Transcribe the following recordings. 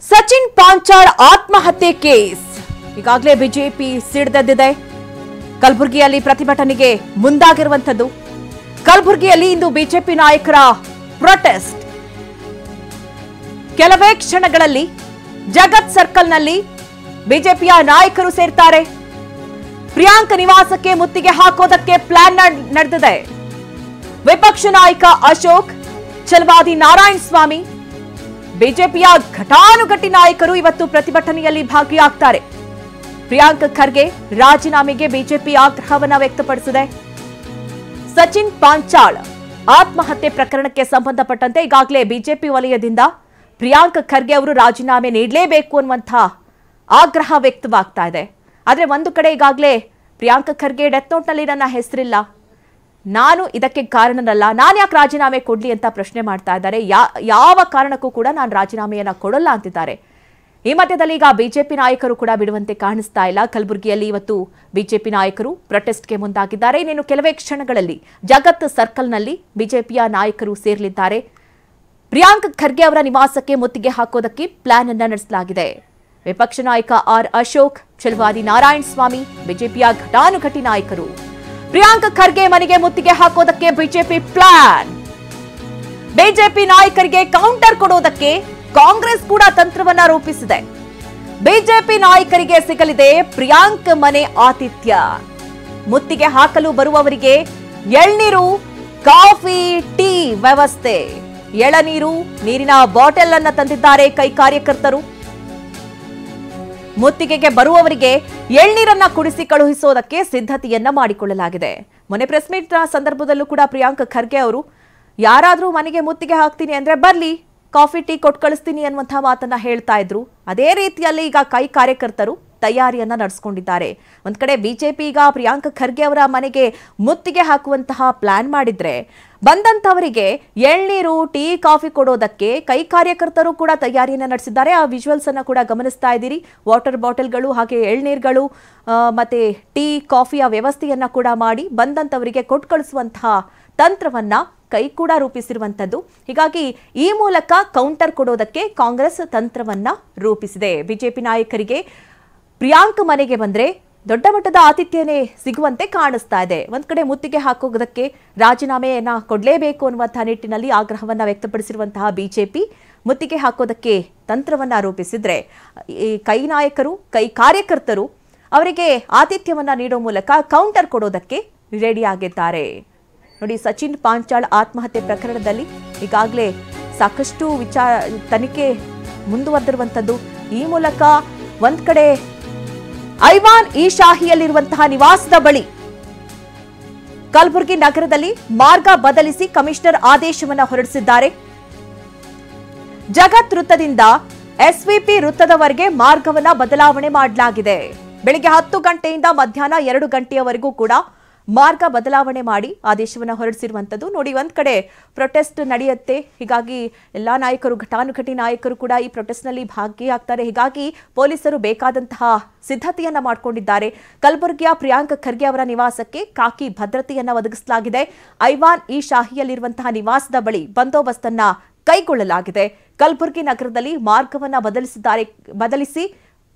ಸಚಿನ್ ಪಾಂಚಾಳ್ ಆತ್ಮಹತ್ಯೆ ಕೇಸ್ ಈಗಾಗಲೇ ಬಿಜೆಪಿ ಸಿಡಿದೆದ್ದಿದೆ. ಕಲಬುರಗಿಯಲ್ಲಿ ಪ್ರತಿಭಟನೆಗೆ ಮುಂದಾಗಿರುವಂತದ್ದು. ಕಲಬುರಗಿಯಲ್ಲಿ ಇಂದು ಬಿಜೆಪಿ ನಾಯಕರ ಪ್ರೊಟೆಸ್ಟ್. ಕೆಲವೇ ಕ್ಷಣಗಳಲ್ಲಿ ಜಗತ್ ಸರ್ಕಲ್ನಲ್ಲಿ ಬಿಜೆಪಿಯ ನಾಯಕರು ಸೇರ್ತಾರೆ. ಪ್ರಿಯಾಂಕ ನಿವಾಸಕ್ಕೆ ಮುತ್ತಿಗೆ ಹಾಕೋದಕ್ಕೆ ಪ್ಲಾನ್ ನಡೆದಿದೆ. ವಿಪಕ್ಷ ನಾಯಕ ಅಶೋಕ್, ಛಲವಾದಿ ನಾರಾಯಣ ಸ್ವಾಮಿ, ಬಿಜೆಪಿಯ ಘಟಾನುಘಟಿ ನಾಯಕರು ಇವತ್ತು ಪ್ರತಿಭಟನೆಯಲ್ಲಿ ಭಾಗಿಯಾಗ್ತಾರೆ. ಪ್ರಿಯಾಂಕ ಖರ್ಗೆ ರಾಜೀನಾಮೆಗೆ ಬಿಜೆಪಿ ಆಗ್ರಹವನ್ನ ವ್ಯಕ್ತಪಡಿಸಿದೆ. ಸಚಿನ್ ಪಾಂಚಾಳ್ ಆತ್ಮಹತ್ಯೆ ಪ್ರಕರಣಕ್ಕೆ ಸಂಬಂಧಪಟ್ಟಂತೆ ಈಗಾಗಲೇ ಬಿಜೆಪಿ ವಲಯದಿಂದ ಪ್ರಿಯಾಂಕ ಖರ್ಗೆ ಅವರು ರಾಜೀನಾಮೆ ನೀಡಲೇಬೇಕು ಅನ್ನುವಂಥ ಆಗ್ರಹ ವ್ಯಕ್ತವಾಗ್ತಾ ಇದೆ. ಆದರೆ ಒಂದು ಕಡೆ ಈಗಾಗಲೇ ಪ್ರಿಯಾಂಕ ಖರ್ಗೆ ಡೆತ್ ನೋಟ್ನಲ್ಲಿ ನನ್ನ ಹೆಸರಿಲ್ಲ, ನಾನು ಇದಕ್ಕೆ ಕಾರಣನಲ್ಲ, ನಾನು ಯಾಕೆ ರಾಜೀನಾಮೆ ಕೊಡ್ಲಿ ಅಂತ ಪ್ರಶ್ನೆ ಮಾಡ್ತಾ ಇದ್ದಾರೆ. ಯಾವ ಕಾರಣಕ್ಕೂ ಕೂಡ ನಾನು ರಾಜೀನಾಮೆಯನ್ನ ಕೊಡಲ್ಲ ಅಂತಿದ್ದಾರೆ. ಈ ಮಧ್ಯದಲ್ಲಿ ಈಗ ಬಿಜೆಪಿ ನಾಯಕರು ಕೂಡ ಬಿಡುವಂತೆ ಕಾಣಿಸ್ತಾ ಇಲ್ಲ. ಕಲಬುರಗಿಯಲ್ಲಿ ಇವತ್ತು ಬಿಜೆಪಿ ನಾಯಕರು ಪ್ರೊಟೆಸ್ಟ್ಗೆ ಮುಂದಾಗಿದ್ದಾರೆ. ಇನ್ನೇನು ಕೆಲವೇ ಕ್ಷಣಗಳಲ್ಲಿ ಜಗತ್ ಸರ್ಕಲ್ನಲ್ಲಿ ಬಿಜೆಪಿಯ ನಾಯಕರು ಸೇರಲಿದ್ದಾರೆ. ಪ್ರಿಯಾಂಕ ಖರ್ಗೆ ಅವರ ನಿವಾಸಕ್ಕೆ ಮುತ್ತಿಗೆ ಹಾಕೋದಕ್ಕೆ ಪ್ಲಾನ್ ಅನ್ನ ನಡೆಸಲಾಗಿದೆ. ವಿಪಕ್ಷ ನಾಯಕ ಆರ್ ಅಶೋಕ್, ಛಲವಾದಿ ನಾರಾಯಣ ಸ್ವಾಮಿ, ಬಿಜೆಪಿಯ ಘಟಾನುಘಟಿ ನಾಯಕರು. ಪ್ರಿಯಾಂಕ ಖರ್ಗೆ ಮನೆಗೆ ಮುತ್ತಿಗೆ ಹಾಕೋದಕ್ಕೆ ಬಿಜೆಪಿ ಪ್ಲಾನ್. ಬಿಜೆಪಿ ನಾಯಕರಿಗೆ ಕೌಂಟರ್ ಕೊಡೋದಕ್ಕೆ ಕಾಂಗ್ರೆಸ್ ಕೂಡ ತಂತ್ರವನ್ನ ರೂಪಿಸಿದೆ. ಬಿಜೆಪಿ ನಾಯಕರಿಗೆ ಸಿಗಲಿದೆ ಪ್ರಿಯಾಂಕ್ ಮನೆ ಆತಿಥ್ಯ. ಮುತ್ತಿಗೆ ಹಾಕಲು ಬರುವವರಿಗೆ ಎಳ್ನೀರು, ಕಾಫಿ, ಟೀ ವ್ಯವಸ್ಥೆ. ಎಳನೀರು, ನೀರಿನ ಬಾಟಲ್ ಅನ್ನ ತಂದಿದ್ದಾರೆ ಕೈ ಕಾರ್ಯಕರ್ತರು. ಮುತ್ತಿಗೆಗೆ ಬರುವವರಿಗೆ ಎಳ್ನೀರನ್ನ ಕುಡಿಸಿ ಕಳುಹಿಸೋದಕ್ಕೆ ಸಿದ್ಧತೆಯನ್ನ ಮಾಡಿಕೊಳ್ಳಲಾಗಿದೆ. ಮೊನ್ನೆ ಪ್ರೆಸ್ ಮೀಟ್ ಸಂದರ್ಭದಲ್ಲೂ ಕೂಡ ಪ್ರಿಯಾಂಕ ಖರ್ಗೆ ಅವರು ಯಾರಾದ್ರೂ ಮನೆಗೆ ಮುತ್ತಿಗೆ ಹಾಕ್ತೀನಿ ಅಂದ್ರೆ ಬರ್ಲಿ, ಕಾಫಿ ಟೀ ಕೊಟ್ಟು ಕಳಿಸ್ತೀನಿ ಅನ್ನುವಂಥ ಮಾತನ್ನ ಹೇಳ್ತಾ ಇದ್ರು. ಅದೇ ರೀತಿಯಲ್ಲಿ ಈಗ ಕೈ ಕಾರ್ಯಕರ್ತರು ತಯಾರಿಯನ್ನ ನಡೆಸಿಕೊಂಡಿದ್ದಾರೆ. ಒಂದ್ ಕಡೆ ಬಿಜೆಪಿ ಈಗ ಪ್ರಿಯಾಂಕ ಖರ್ಗೆ ಅವರ ಮನೆಗೆ ಮುತ್ತಿಗೆ ಹಾಕುವಂತಹ ಪ್ಲಾನ್ ಮಾಡಿದ್ರೆ, ಬಂದಂತವರಿಗೆ ಎಳ್ನೀರು, ಟೀ, ಕಾಫಿ ಕೊಡೋದಕ್ಕೆ ಕೈ ಕಾರ್ಯಕರ್ತರು ಕೂಡ ತಯಾರಿಯನ್ನ ನಡೆಸಿದ್ದಾರೆ. ಆ ವಿಜುವಲ್ಸ್ ಅನ್ನ ಕೂಡ ಗಮನಿಸ್ತಾ ಇದ್ದೀರಿ. ವಾಟರ್ ಬಾಟಲ್ಗಳು, ಹಾಗೆ ಎಳ್ನೀರುಗಳು, ಮತ್ತೆ ಟೀ, ಕಾಫಿಯ ವ್ಯವಸ್ಥೆಯನ್ನ ಕೂಡ ಮಾಡಿ ಬಂದಂತವರಿಗೆ ಕೊಟ್ಟು ಕಳಿಸುವಂತಹ ತಂತ್ರವನ್ನ ಕೈ ಕೂಡ ರೂಪಿಸಿರುವಂತದ್ದು. ಹೀಗಾಗಿ ಈ ಮೂಲಕ ಕೌಂಟರ್ ಕೊಡೋದಕ್ಕೆ ಕಾಂಗ್ರೆಸ್ ತಂತ್ರವನ್ನ ರೂಪಿಸಿದೆ. ಬಿಜೆಪಿ ನಾಯಕರಿಗೆ ಪ್ರಿಯಾಂಕ್ ಮನೆಗೆ ಬಂದ್ರೆ ದೊಡ್ಡ ಮಟ್ಟದ ಆತಿಥ್ಯನೇ ಸಿಗುವಂತೆ ಕಾಣಿಸ್ತಾ ಇದೆ. ಒಂದ್ ಕಡೆ ಮುತ್ತಿಗೆ ಹಾಕೋದಕ್ಕೆ ರಾಜೀನಾಮೆಯನ್ನ ಕೊಡಲೇಬೇಕು ಅನ್ನುವಂತಹ ನಿಟ್ಟಿನಲ್ಲಿ ಆಗ್ರಹವನ್ನ ವ್ಯಕ್ತಪಡಿಸಿರುವಂತಹ ಬಿಜೆಪಿ ಮುತ್ತಿಗೆ ಹಾಕೋದಕ್ಕೆ ತಂತ್ರವನ್ನ ರೂಪಿಸಿದ್ರೆ, ಈ ಕೈ ನಾಯಕರು, ಕೈ ಕಾರ್ಯಕರ್ತರು ಅವರಿಗೆ ಆತಿಥ್ಯವನ್ನ ನೀಡೋ ಮೂಲಕ ಕೌಂಟರ್ ಕೊಡೋದಕ್ಕೆ ರೆಡಿಯಾಗಿದ್ದಾರೆ. ನೋಡಿ, ಸಚಿನ್ ಪಾಂಚಾಳ್ ಆತ್ಮಹತ್ಯೆ ಪ್ರಕರಣದಲ್ಲಿ ಈಗಾಗಲೇ ಸಾಕಷ್ಟು ತನಿಖೆ ಮುಂದುವರೆದಿರುವಂತದ್ದು. ಈ ಮೂಲಕ ಒಂದ್ ಕಡೆ ಐವಾನ್ ಇ ಶಾಹಿಯಲ್ಲಿರುವಂತಹ ನಿವಾಸದ ಬಳಿ ಕಲಬುರಗಿ ನಗರದಲ್ಲಿ ಮಾರ್ಗ ಬದಲಿಸಿ ಕಮಿಷನರ್ ಆದೇಶವನ್ನು ಹೊರಡಿಸಿದ್ದಾರೆ. ಜಗತ್ ವೃತ್ತದಿಂದ ಎಸ್ವಿಪಿ ವೃತ್ತದವರೆಗೆ ಮಾರ್ಗವನ್ನ ಬದಲಾವಣೆ ಮಾಡಲಾಗಿದೆ. ಬೆಳಿಗ್ಗೆ 10 ಗಂಟೆಯಿಂದ ಮಧ್ಯಾಹ್ನ 2 ಗಂಟೆಯವರೆಗೂ ಕೂಡ ಮಾರ್ಗ ಬದಲಾವಣೆ ಮಾಡಿ ಆದೇಶವನ್ನು ಹೊರಡಿಸಿರುವಂತದ್ದು. ನೋಡಿ, ಒಂದ್ ಕಡೆ ಪ್ರೊಟೆಸ್ಟ್ ನಡೆಯುತ್ತೆ. ಹೀಗಾಗಿ ಎಲ್ಲಾ ನಾಯಕರು, ಘಟಾನುಘಟಿ ನಾಯಕರು ಕೂಡ ಈ ಪ್ರೊಟೆಸ್ಟ್ ನಲ್ಲಿ ಭಾಗಿಯಾಗ್ತಾರೆ. ಹೀಗಾಗಿ ಪೊಲೀಸರು ಬೇಕಾದಂತಹ ಸಿದ್ಧತೆಯನ್ನ ಮಾಡಿಕೊಂಡಿದ್ದಾರೆ. ಕಲಬುರಗಿಯ ಪ್ರಿಯಾಂಕ ಖರ್ಗೆ ಅವರ ನಿವಾಸಕ್ಕೆ ಖಾಕಿ ಭದ್ರತೆಯನ್ನ ಒದಗಿಸಲಾಗಿದೆ. ಐವಾನ್ ಇ ಶಾಹಿಯಲ್ಲಿರುವಂತಹ ನಿವಾಸದ ಬಳಿ ಬಂದೋಬಸ್ತನ್ನ ಕೈಗೊಳ್ಳಲಾಗಿದೆ. ಕಲಬುರಗಿ ನಗರದಲ್ಲಿ ಮಾರ್ಗವನ್ನ ಬದಲಿಸಿ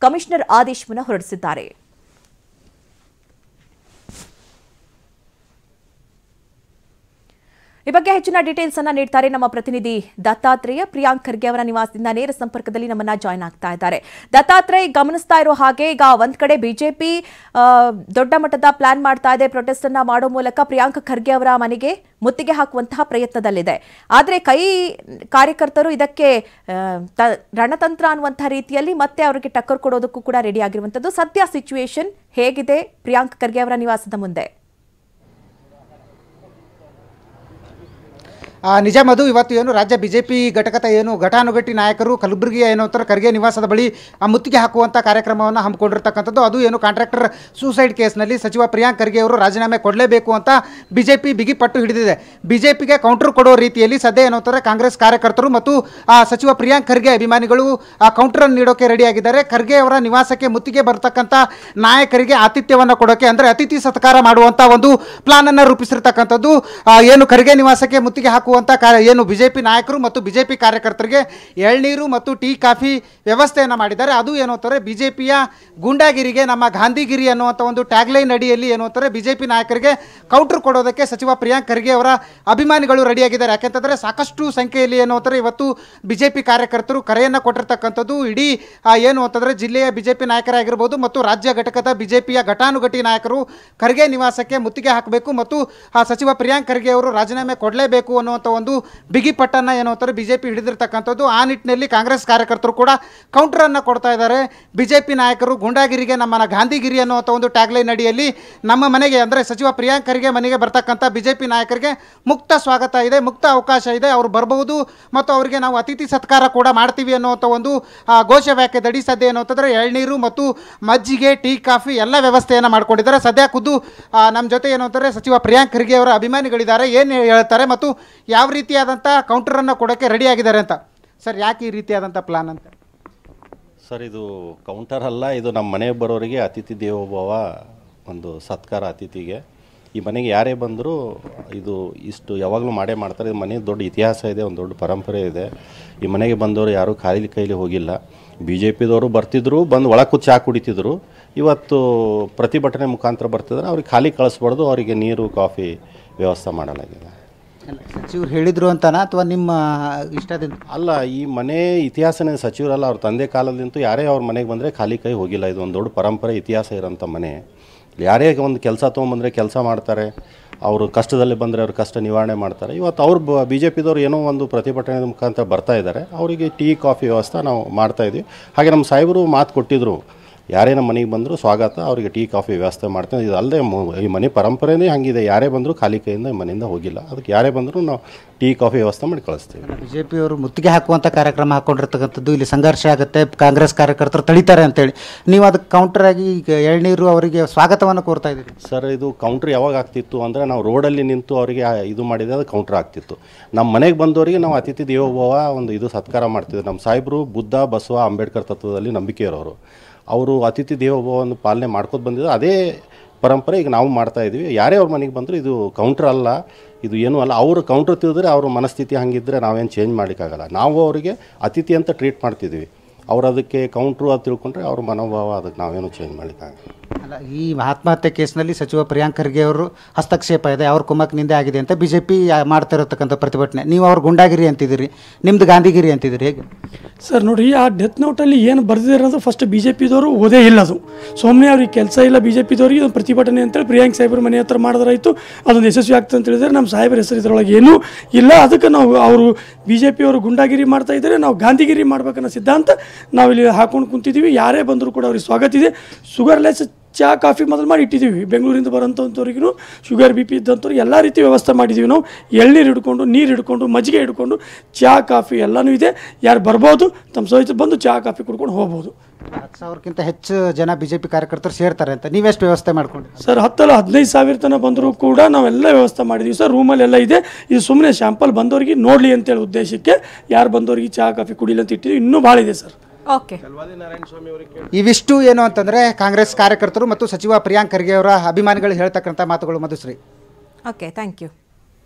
ಕಮಿಷನರ್ ಆದೇಶವನ್ನು ಹೊರಡಿಸಿದ್ದಾರೆ. ಈ ಬಗ್ಗೆ ಹೆಚ್ಚಿನ ಡೀಟೇಲ್ಸ್ ಅನ್ನ ನೀಡ್ತಾರೆ ನಮ್ಮ ಪ್ರತಿನಿಧಿ ದತ್ತಾತ್ರೇಯ. ಪ್ರಿಯಾಂಕ್ ಖರ್ಗೆ ಅವರ ನಿವಾಸದಿಂದ ನೇರ ಸಂಪರ್ಕದಲ್ಲಿ ನಮ್ಮನ್ನ ಜಾಯ್ನ್ ಆಗ್ತಾ ಇದ್ದಾರೆ. ದತ್ತಾತ್ರೇಯ, ಗಮನಿಸ್ತಾ ಇರೋ ಹಾಗೆ ಈಗ ಒಂದ್ ಕಡೆ ಬಿಜೆಪಿ ದೊಡ್ಡ ಮಟ್ಟದ ಪ್ಲಾನ್ ಮಾಡ್ತಾ ಇದೆ. ಪ್ರೊಟೆಸ್ಟ್ ಅನ್ನ ಮಾಡೋ ಮೂಲಕ ಪ್ರಿಯಾಂಕ್ ಖರ್ಗೆ ಅವರ ಮನೆಗೆ ಮುತ್ತಿಗೆ ಹಾಕುವಂತಹ ಪ್ರಯತ್ನದಲ್ಲಿದೆ. ಆದ್ರೆ ಕೈ ಕಾರ್ಯಕರ್ತರು ಇದಕ್ಕೆ ರಣತಂತ್ರ ಅನ್ನುವಂತಹ ರೀತಿಯಲ್ಲಿ ಮತ್ತೆ ಅವರಿಗೆ ಟಕ್ಕರ್ ಕೊಡೋದಕ್ಕೂ ಕೂಡ ರೆಡಿ ಆಗಿರುವಂತದ್ದು. ಸದ್ಯ ಸಿಚುವೇಶನ್ ಹೇಗಿದೆ ಪ್ರಿಯಾಂಕ್ ಖರ್ಗೆ ಅವರ ನಿವಾಸದ ಮುಂದೆ? ನಿಜ ಮಧು, ಇವತ್ತು ಏನು ರಾಜ್ಯ ಬಿಜೆಪಿ ಘಟಕದ ಘಟಾನುಘಟಿ ನಾಯಕರು ಕಲಬುರಗಿಯ ಖರ್ಗೆ ನಿವಾಸದ ಬಳಿ ಮುತ್ತಿಗೆ ಹಾಕುವಂಥ ಕಾರ್ಯಕ್ರಮವನ್ನು ಹಮ್ಮಿಕೊಂಡಿರ್ತಕ್ಕಂಥದ್ದು. ಅದು ಕಾಂಟ್ರಾಕ್ಟರ್ ಸೂಸೈಡ್ ಕೇಸ್ನಲ್ಲಿ ಸಚಿವ ಪ್ರಿಯಾಂಕ್ ಖರ್ಗೆ ಅವರು ರಾಜೀನಾಮೆ ಕೊಡಲೇಬೇಕು ಅಂತ ಬಿಜೆಪಿ ಬಿಗಿ ಪಟ್ಟು ಹಿಡಿದಿದೆ. ಬಿಜೆಪಿಗೆ ಕೌಂಟರ್ ಕೊಡೋ ರೀತಿಯಲ್ಲಿ ಸದ್ಯ ಕಾಂಗ್ರೆಸ್ ಕಾರ್ಯಕರ್ತರು ಮತ್ತು ಸಚಿವ ಪ್ರಿಯಾಂಕ್ ಖರ್ಗೆ ಅಭಿಮಾನಿಗಳು ಕೌಂಟರ್ ಅನ್ನು ನೀಡೋಕೆ ರೆಡಿಯಾಗಿದ್ದಾರೆ. ಖರ್ಗೆ ಅವರ ನಿವಾಸಕ್ಕೆ ಮುತ್ತಿಗೆ ಬರ್ತಕ್ಕಂಥ ನಾಯಕರಿಗೆ ಆತಿಥ್ಯವನ್ನು ಕೊಡೋಕೆ, ಅಂದರೆ ಅತಿಥಿ ಸತ್ಕಾರ ಮಾಡುವಂಥ ಒಂದು ಪ್ಲಾನ್ ಅನ್ನು ರೂಪಿಸಿರ್ತಕ್ಕಂಥದ್ದು. ಖರ್ಗೆ ನಿವಾಸಕ್ಕೆ ಮುತ್ತಿಗೆ ಹಾಕುವ ಹಾಕುವಂಥ ಏನು BJP ನಾಯಕರು ಮತ್ತು BJP ಕಾರ್ಯಕರ್ತರಿಗೆ ಎಳ್ನೀರು ಮತ್ತು ಟೀ ಕಾಫಿ ವ್ಯವಸ್ಥೆಯನ್ನು ಮಾಡಿದ್ದಾರೆ. ಅದು ಏನು ಅಂತಾರೆ BJPಯ ಗೂಂಡಾಗಿರಿಗೆ ನಮ್ಮ ಗಾಂಧಿಗಿರಿ ಅನ್ನುವಂಥ ಒಂದು ಟ್ಯಾಗ್ಲೈನ್ ಅಡಿಯಲ್ಲಿ ಏನು ಅಂತಾರೆ BJP ನಾಯಕರಿಗೆ ಕೌಂಟರ್ ಕೊಡೋದಕ್ಕೆ ಸಚಿವ ಪ್ರಿಯಾಂಕ್ ಖರ್ಗೆ ಅವರ ಅಭಿಮಾನಿಗಳು ರೆಡಿಯಾಗಿದ್ದಾರೆ. ಯಾಕೆಂತಂದರೆ ಸಾಕಷ್ಟು ಸಂಖ್ಯೆಯಲ್ಲಿ ಏನು ಅಂತಾರೆ ಇವತ್ತು BJP ಕಾರ್ಯಕರ್ತರು ಕರೆಯನ್ನು ಕೊಟ್ಟಿರ್ತಕ್ಕಂಥದ್ದು. ಇಡೀ ಏನು ಅಂತಂದರೆ ಜಿಲ್ಲೆಯ BJP ನಾಯಕರಾಗಿರ್ಬೋದು ಮತ್ತು ರಾಜ್ಯ ಘಟಕದ BJPಯ ಘಟಾನುಘಟಿ ನಾಯಕರು ಖರ್ಗೆ ನಿವಾಸಕ್ಕೆ ಮುತ್ತಿಗೆ ಹಾಕಬೇಕು ಮತ್ತು ಸಚಿವ ಪ್ರಿಯಾಂಕ್ ಖರ್ಗೆ ಅವರು ರಾಜೀನಾಮೆ ಕೊಡಲೇಬೇಕು ಅನ್ನುವಂಥ ಒಂದು ಬಿಗಿಪಟ್ಟನ್ನು ಏನು ಅಂತಾರೆ BJP ಹಿಡಿದಿರ್ತಕ್ಕಂಥದ್ದು. ಆ ನಿಟ್ಟಿನಲ್ಲಿ ಕಾಂಗ್ರೆಸ್ ಕಾರ್ಯಕರ್ತರು ಕೂಡ ಕೌಂಟರನ್ನು ಕೊಡ್ತಾ ಇದ್ದಾರೆ. BJP ನಾಯಕರು ಗುಂಡಾಗಿರಿಗೆ ನಮ್ಮನ್ನ ಗಾಂಧಿಗಿರಿ ಅನ್ನುವಂಥ ಒಂದು ಟ್ಯಾಗ್ಲೈನ್ ಅಡಿಯಲ್ಲಿ ನಮ್ಮ ಮನೆಗೆ ಅಂದರೆ ಸಚಿವ ಪ್ರಿಯಾಂಕ್ ಖರ್ಗೆ ಮನೆಗೆ ಬರ್ತಕ್ಕಂಥ BJP ನಾಯಕರಿಗೆ ಮುಕ್ತ ಸ್ವಾಗತ ಇದೆ, ಮುಕ್ತ ಅವಕಾಶ ಇದೆ, ಅವರು ಬರಬಹುದು ಮತ್ತು ಅವರಿಗೆ ನಾವು ಅತಿಥಿ ಸತ್ಕಾರ ಕೂಡ ಮಾಡ್ತೀವಿ ಅನ್ನುವಂಥ ಒಂದು ಘೋಷವಾಕ್ಯದಡಿ ಸದ್ಯ ಏನು ಅಂತಂದರೆ ಎಳ್ನೀರು ಮತ್ತು ಮಜ್ಜಿಗೆ ಟೀ ಕಾಫಿ ಎಲ್ಲ ವ್ಯವಸ್ಥೆಯನ್ನು ಮಾಡ್ಕೊಂಡಿದ್ದಾರೆ. ಸದ್ಯ ಖುದ್ದು ನಮ್ಮ ಜೊತೆ ಏನು ಅಂತಾರೆ ಸಚಿವ ಪ್ರಿಯಾಂಕ್ ಖರ್ಗೆ ಅವರ ಅಭಿಮಾನಿಗಳಿದ್ದಾರೆ. ಏನು ಹೇಳ್ತಾರೆ ಮತ್ತು ಯಾವ ರೀತಿಯಾದಂಥ ಕೌಂಟರನ್ನು ಕೊಡೋಕ್ಕೆ ರೆಡಿಯಾಗಿದ್ದಾರೆ ಅಂತ. ಸರ್, ಯಾಕೆ ಈ ರೀತಿಯಾದಂಥ ಪ್ಲಾನ್ ಅಂತ? ಸರ್, ಇದು ಕೌಂಟರ್ ಅಲ್ಲ, ಇದು ನಮ್ಮ ಮನೆಗೆ ಬರೋರಿಗೆ ಅತಿಥಿ ದೇವೋಭವ ಒಂದು ಸತ್ಕಾರ. ಅತಿಥಿಗೆ ಈ ಮನೆಗೆ ಯಾರೇ ಬಂದರೂ ಇದು ಇಷ್ಟು ಯಾವಾಗಲೂ ಮಾಡೇ ಮಾಡ್ತಾರೆ. ಇದು ಮನೆಗೆ ದೊಡ್ಡ ಇತಿಹಾಸ ಇದೆ, ಒಂದು ದೊಡ್ಡ ಪರಂಪರೆ ಇದೆ. ಈ ಮನೆಗೆ ಬಂದವರು ಯಾರೂ ಖಾಲಿ ಕೈಲಿ ಹೋಗಿಲ್ಲ. BJPದವರು ಬರ್ತಿದ್ರು, ಬಂದು ಒಳ ಕೂತು ಚಹಾ ಕುಡಿತಿದ್ರು. ಇವತ್ತು ಪ್ರತಿಭಟನೆ ಮುಖಾಂತರ ಬರ್ತಿದ್ದಾರೆ. ಅವ್ರಿಗೆ ಖಾಲಿ ಕಳಿಸ್ಬಾರ್ದು, ಅವರಿಗೆ ನೀರು ಕಾಫಿ ವ್ಯವಸ್ಥೆ ಮಾಡಲಾಗಿದೆ. ಸಚಿವರು ಹೇಳಿದ್ರು ಅಂತಾನ ಅಥವಾ ನಿಮ್ಮ ಇಷ್ಟದಿಂದ? ಅಲ್ಲ, ಈ ಮನೆ ಇತಿಹಾಸನೇ. ಸಚಿವರಲ್ಲ, ಅವ್ರ ತಂದೆ ಕಾಲದಿಂತೂ ಯಾರೇ ಅವ್ರ ಮನೆಗೆ ಬಂದರೆ ಖಾಲಿ ಕೈ ಹೋಗಿಲ್ಲ. ಇದು ಒಂದು ದೊಡ್ಡ ಪರಂಪರೆ, ಇತಿಹಾಸ ಇರೋಂಥ ಮನೆ. ಯಾರೇ ಒಂದು ಕೆಲಸ ತೊಗೊಂಬಂದರೆ ಕೆಲಸ ಮಾಡ್ತಾರೆ, ಅವರು ಕಷ್ಟದಲ್ಲಿ ಬಂದರೆ ಅವ್ರ ಕಷ್ಟ ನಿವಾರಣೆ ಮಾಡ್ತಾರೆ. ಇವತ್ತು ಅವ್ರು BJPದವ್ರು ಏನೋ ಒಂದು ಪ್ರತಿಭಟನೆ ಮುಖಾಂತರ ಬರ್ತಾ ಇದ್ದಾರೆ. ಅವರಿಗೆ ಟೀ ಕಾಫಿ ವ್ಯವಸ್ಥೆ ನಾವು ಮಾಡ್ತಾಯಿದ್ದೀವಿ. ಹಾಗೆ ನಮ್ಮ ಸಾಹೇಬರು ಮಾತು ಕೊಟ್ಟಿದ್ದರು, ಯಾರೇ ನಮ್ಮ ಮನೆಗೆ ಬಂದರೂ ಸ್ವಾಗತ, ಅವರಿಗೆ ಟೀ ಕಾಫಿ ವ್ಯವಸ್ಥೆ ಮಾಡ್ತೀನಿ. ಇದು ಅಲ್ಲದೆ ಈ ಮನೆ ಪರಂಪರೆನೇ ಹಂಗಿದೆ. ಯಾರೇ ಬಂದರೂ ಖಾಲಿ ಕೈಯಿಂದ ಈ ಮನೆಯಿಂದ ಹೋಗಿಲ್ಲ. ಅದಕ್ಕೆ ಯಾರೇ ಬಂದರೂ ನಾವು ಟೀ ಕಾಫಿ ವ್ಯವಸ್ಥೆ ಮಾಡಿ ಕಳಿಸ್ತೀವಿ. BJP ಅವರು ಮುತ್ತಿಗೆ ಹಾಕುವಂಥ ಕಾರ್ಯಕ್ರಮ ಹಾಕ್ಕೊಂಡಿರ್ತಕ್ಕಂಥದ್ದು, ಇಲ್ಲಿ ಸಂಘರ್ಷ ಆಗುತ್ತೆ, ಕಾಂಗ್ರೆಸ್ ಕಾರ್ಯಕರ್ತರು ತಡೀತಾರೆ ಅಂತೇಳಿ ನೀವು ಅದಕ್ಕೆ ಕೌಂಟರಾಗಿ ಈಗ ಎಳ್ನೀರು ಅವರಿಗೆ ಸ್ವಾಗತವನ್ನು ಕೋರ್ತಾ ಇದ್ದೀರಿ. ಸರ್, ಇದು ಕೌಂಟ್ರ್ ಯಾವಾಗ ಆಗ್ತಿತ್ತು ಅಂದರೆ ನಾವು ರೋಡಲ್ಲಿ ನಿಂತು ಅವರಿಗೆ ಇದು ಮಾಡಿದರೆ ಅದು ಕೌಂಟ್ರ್ ಆಗ್ತಿತ್ತು. ನಮ್ಮ ಮನೆಗೆ ಬಂದವರಿಗೆ ನಾವು ಅತಿಥಿ ದೇವೋಭವ ಒಂದು ಇದು ಸತ್ಕಾರ ಮಾಡ್ತಿದ್ವಿ. ನಮ್ಮ ಸಾಹೇಬರು ಬುದ್ಧ, ಬಸವ, ಅಂಬೇಡ್ಕರ್ ತತ್ವದಲ್ಲಿ ನಂಬಿಕೆ ಇರೋರು. ಅವರು ಅತಿಥಿ ದೇವೋಭವವನ್ನು ಪಾಲನೆ ಮಾಡ್ಕೊಂಡು ಬಂದಿದ್ದು ಅದೇ ಪರಂಪರೆ ಈಗ ನಾವು ಮಾಡ್ತಾಯಿದ್ವಿ. ಯಾರೇ ಅವ್ರ ಮನೆಗೆ ಬಂದರೂ ಇದು ಕೌಂಟ್ರ್ ಅಲ್ಲ, ಇದು ಏನೂ ಅಲ್ಲ. ಅವರು ಕೌಂಟ್ರ್ ತಿಳಿದ್ರೆ ಅವ್ರ ಮನಸ್ಥಿತಿ ಹಂಗಿದ್ರೆ ನಾವೇನು ಚೇಂಜ್ ಮಾಡೋಕ್ಕಾಗಲ್ಲ. ನಾವು ಅವರಿಗೆ ಅತಿಥಿ ಅಂತ ಟ್ರೀಟ್ ಮಾಡ್ತಿದ್ವಿ. ಅವ್ರು ಅದಕ್ಕೆ ಕೌಂಟ್ರು ಅದು ತಿಳ್ಕೊಂಡ್ರೆ ಅವ್ರ ಮನೋಭಾವ, ಅದಕ್ಕೆ ನಾವೇನು ಚೇಂಜ್ ಮಾಡೋಕ್ಕಾಗಲ್ಲ. ಅಲ್ಲ, ಈ ಆತ್ಮಹತ್ಯೆ ಕೇಸ್ನಲ್ಲಿ ಸಚಿವ ಪ್ರಿಯಾಂಕ್ ಖರ್ಗೆ ಅವರು ಹಸ್ತಕ್ಷೇಪ ಇದೆ, ಅವ್ರ ಕುಮ್ಮಕ್ಕೆ ನಿಂದೆ ಆಗಿದೆ ಅಂತ BJP ಮಾಡ್ತಾ ಇರತಕ್ಕಂಥ ಪ್ರತಿಭಟನೆ. ನೀವು ಅವ್ರು ಗುಂಡಾಗಿರಿ ಅಂತಿದ್ದೀರಿ, ನಿಮ್ದು ಗಾಂಧಿಗಿರಿ ಅಂತಿದ್ದೀರಿ, ಹೇಗೆ ಸರ್? ನೋಡಿ, ಆ ಡೆತ್ ನೋಟಲ್ಲಿ ಏನು ಬರೆದಿರೋದು ಫಸ್ಟ್ BJPದವರು ಓದೇ ಇಲ್ಲ. ಅದು ಸುಮ್ಮನೆ ಅವ್ರಿಗೆ ಕೆಲಸ ಇಲ್ಲ. BJPದವ್ರಿಗೆ ಒಂದು ಪ್ರತಿಭಟನೆ ಅಂತೇಳಿ ಪ್ರಿಯಾಂಕ್ ಸಾಹೇಬ್ರ ಮನೆ ಹತ್ರ ಮಾಡಿದ್ರಾಯ್ತು, ಅದೊಂದು ಯಶಸ್ವಿ ಆಗ್ತದೆ ಅಂತ ಹೇಳಿದ್ರೆ ನಮ್ಮ ಸಾಹೇಬ್ರ ಹೆಸರು ಇದರೊಳಗೆ ಏನೂ ಇಲ್ಲ. ಅದಕ್ಕೆ ನಾವು ಅವರು BJPಯವರು ಗುಂಡಾಗಿರಿ ಮಾಡ್ತಾ ಇದ್ದಾರೆ, ನಾವು ಗಾಂಧಿಗಿರಿ ಮಾಡ್ಬೇಕನ್ನೋ ಸಿದ್ಧಾಂತ ನಾವಿಲ್ಲಿ ಹಾಕೊಂಡು ಕುಂತಿದ್ದೀವಿ. ಯಾರೇ ಬಂದರೂ ಕೂಡ ಅವ್ರಿಗೆ ಸ್ವಾಗತ ಇದೆ. ಶುಗರ್ಲೆಸ್ ಚಹಾ ಕಾಫಿ ಮೊದಲು ಮಾಡಿ ಇಟ್ಟಿದ್ದೀವಿ. ಬೆಂಗಳೂರಿಂದ ಬರೋಂಥವ್ರಿಗೂ ಶುಗರ್ BP ಇದ್ದಂಥವ್ರಿಗೆ ಎಲ್ಲ ರೀತಿ ವ್ಯವಸ್ಥೆ ಮಾಡಿದ್ದೀವಿ. ನಾವು ಎಳ್ನೀರು ಹಿಡ್ಕೊಂಡು, ನೀರು ಹಿಡ್ಕೊಂಡು, ಮಜ್ಜಿಗೆ ಹಿಡ್ಕೊಂಡು, ಚಹಾ ಕಾಫಿ ಎಲ್ಲನೂ ಇದೆ. ಯಾರು ಬರ್ಬೋದು, ತಮ್ಮ ಸಹಿತ ಬಂದು ಚಹಾ ಕಾಫಿ ಕುಡ್ಕೊಂಡು ಹೋಗ್ಬೋದು. 10,000ಕ್ಕಿಂತ ಹೆಚ್ಚು ಜನ BJP ಕಾರ್ಯಕರ್ತರು ಸೇರ್ತಾರೆ ಅಂತ ನೀವೆಷ್ಟು ವ್ಯವಸ್ಥೆ ಮಾಡ್ಕೊಂಡು? ಸರ್, 10,000-15,000 ತನಕ ಬಂದರೂ ಕೂಡ ನಾವೆಲ್ಲ ವ್ಯವಸ್ಥೆ ಮಾಡಿದ್ದೀವಿ ಸರ್. ರೂಮಲ್ಲಿ ಎಲ್ಲ ಇದೆ. ಇದು ಸುಮ್ಮನೆ ಶಾಂಪಲ್ ಬಂದವರಿಗೆ ನೋಡಲಿ ಅಂತೇಳಿ ಉದ್ದೇಶಕ್ಕೆ ಯಾರು ಬಂದವರಿಗೆ ಚಹಾ ಕಾಫಿ ಕುಡಿಲಿ ಅಂತ ಇಟ್ಟಿದ್ದೀವಿ. ಇನ್ನೂ ಭಾಳ ಇದೆ ಸರ್. ಓಕೆ, ಇವಿಷ್ಟು ಏನು ಅಂತಂದರೆ ಕಾಂಗ್ರೆಸ್ ಕಾರ್ಯಕರ್ತರು ಮತ್ತು ಸಚಿವ ಪ್ರಿಯಾಂಕ್ ಖರ್ಗೆ ಅವರ ಅಭಿಮಾನಿಗಳು ಹೇಳ್ತಕ್ಕಂಥ ಮಾತುಗಳು. Madhushree, okay, thank you.